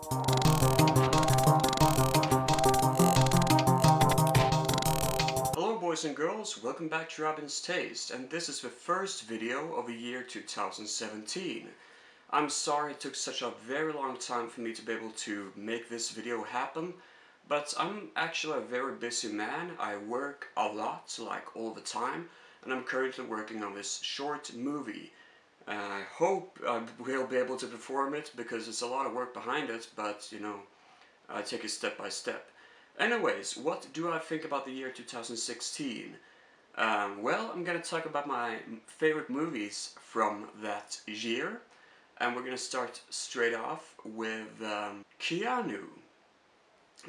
Hello boys and girls, welcome back to RobinsTaste, and this is the first video of the year 2017. I'm sorry it took such a very long time for me to be able to make this video happen, but I'm actually a very busy man. I work a lot, like all the time, and I'm currently working on this short movie. I hope I will be able to perform it, because it's a lot of work behind it, but you know, I take it step by step. Anyways, what do I think about the year 2016? Well, I'm gonna talk about my favorite movies from that year, and we're gonna start straight off with Keanu.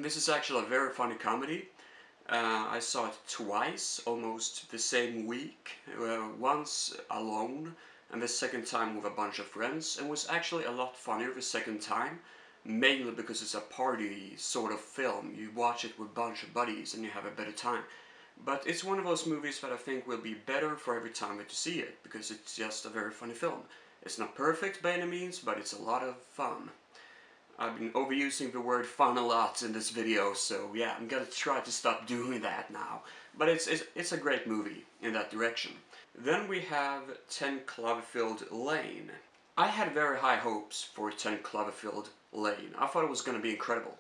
This is actually a very funny comedy. I saw it twice, almost the same week, once alone, and the second time with a bunch of friends, and was actually a lot funnier the second time. Mainly because it's a party sort of film. You watch it with a bunch of buddies and you have a better time. But it's one of those movies that I think will be better for every time that you see it, because it's just a very funny film. It's not perfect by any means, but it's a lot of fun. I've been overusing the word fun a lot in this video, so yeah, I'm gonna try to stop doing that now. But it's a great movie in that direction. Then we have 10 Cloverfield Lane. I had very high hopes for 10 Cloverfield Lane. I thought it was going to be incredible.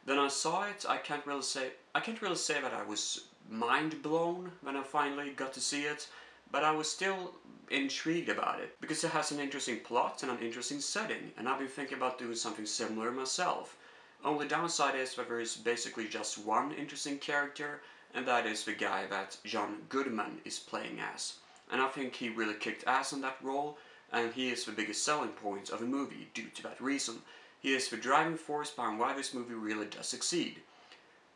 Then I saw it. I can't really say that I was mind blown when I finally got to see it, but I was still intrigued about it because it has an interesting plot and an interesting setting, and I've been thinking about doing something similar myself. Only downside is that there is basically just one interesting character, and that is the guy that John Goodman is playing as. And I think he really kicked ass in that role, and he is the biggest selling point of the movie due to that reason. He is the driving force behind why this movie really does succeed.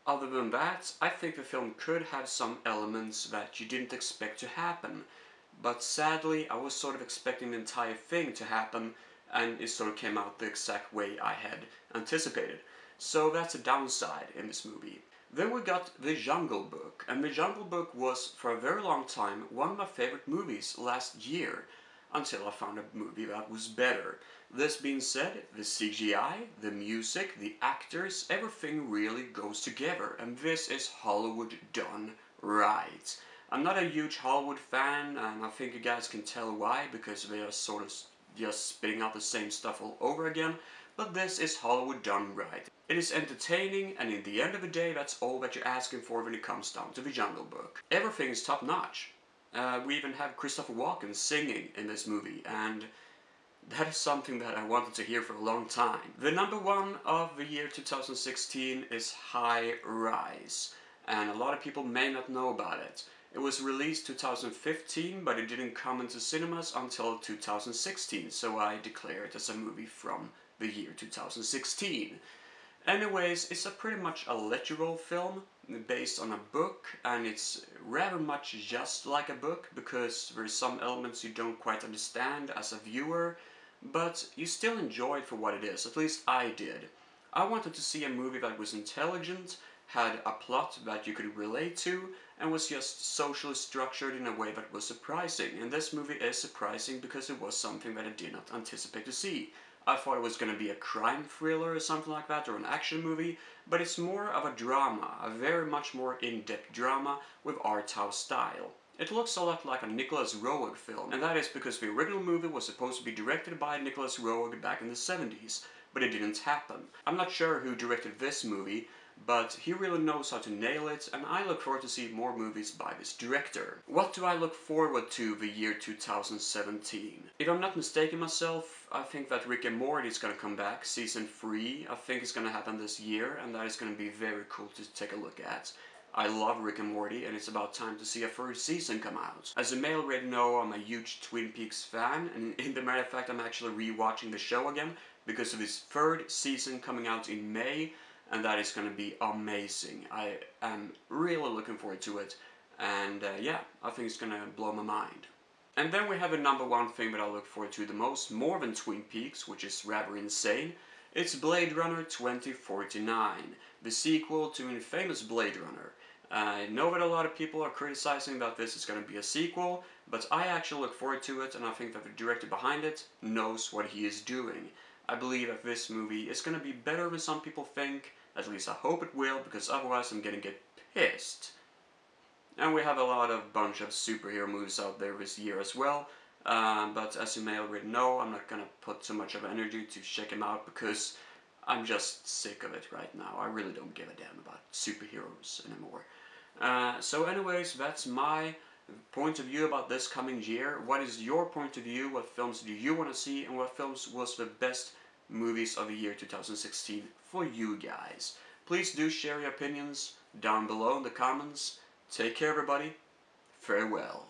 Other than that, I think the film could have some elements that you didn't expect to happen, but sadly I was sort of expecting the entire thing to happen, and it sort of came out the exact way I had anticipated. So that's a downside in this movie. Then we got The Jungle Book, and The Jungle Book was for a very long time one of my favorite movies last year, until I found a movie that was better. This being said, the CGI, the music, the actors, everything really goes together, and this is Hollywood done right. I'm not a huge Hollywood fan, and I think you guys can tell why, because they are sort of just spitting out the same stuff all over again, but this is Hollywood done right. It is entertaining, and in the end of the day, that's all that you're asking for when it comes down to The Jungle Book. Everything is top notch. We even have Christopher Walken singing in this movie, and that is something that I wanted to hear for a long time. The number one of the year 2016 is High Rise, and a lot of people may not know about it. It was released 2015, but it didn't come into cinemas until 2016, so I declare it as a movie from the year 2016. Anyways, it's pretty much a literal film based on a book, and it's rather much just like a book because there's some elements you don't quite understand as a viewer, but you still enjoy it for what it is. At least I did. I wanted to see a movie that was intelligent, had a plot that you could relate to, and was just socially structured in a way that was surprising. And this movie is surprising because it was something that I did not anticipate to see. I thought it was going to be a crime thriller or something like that, or an action movie, but it's more of a drama, a very much more in-depth drama with art house style. It looks a lot like a Nicholas Roeg film, and that is because the original movie was supposed to be directed by Nicholas Roeg back in the 70s, but it didn't happen. I'm not sure who directed this movie, but he really knows how to nail it, and I look forward to see more movies by this director. What do I look forward to the year 2017? If I'm not mistaken myself, I think that Rick and Morty is gonna come back, season 3. I think it's gonna happen this year, and that is gonna be very cool to take a look at. I love Rick and Morty, and it's about time to see a third season come out. As you may already know, I'm a huge Twin Peaks fan, and in the matter of fact, I'm actually rewatching the show again because of its third season coming out in May, and that is going to be amazing. I am really looking forward to it, and yeah, I think it's going to blow my mind. And then we have a number one thing that I look forward to the most, more than Twin Peaks, which is rather insane. It's Blade Runner 2049, the sequel to infamous Blade Runner. I know that a lot of people are criticizing that this is going to be a sequel, but I actually look forward to it, and I think that the director behind it knows what he is doing. I believe that this movie is gonna be better than some people think. At least I hope it will, because otherwise I'm gonna get pissed. And we have a lot of bunch of superhero movies out there this year as well. But as you may already know, I'm not gonna put too much of energy to check them out because I'm just sick of it right now. I really don't give a damn about superheroes anymore. So anyways, that's my point of view about this coming year. What is your point of view? What films do you want to see? And what films was the best movies of the year 2016 for you guys? Please do share your opinions down below in the comments. Take care everybody. Farewell.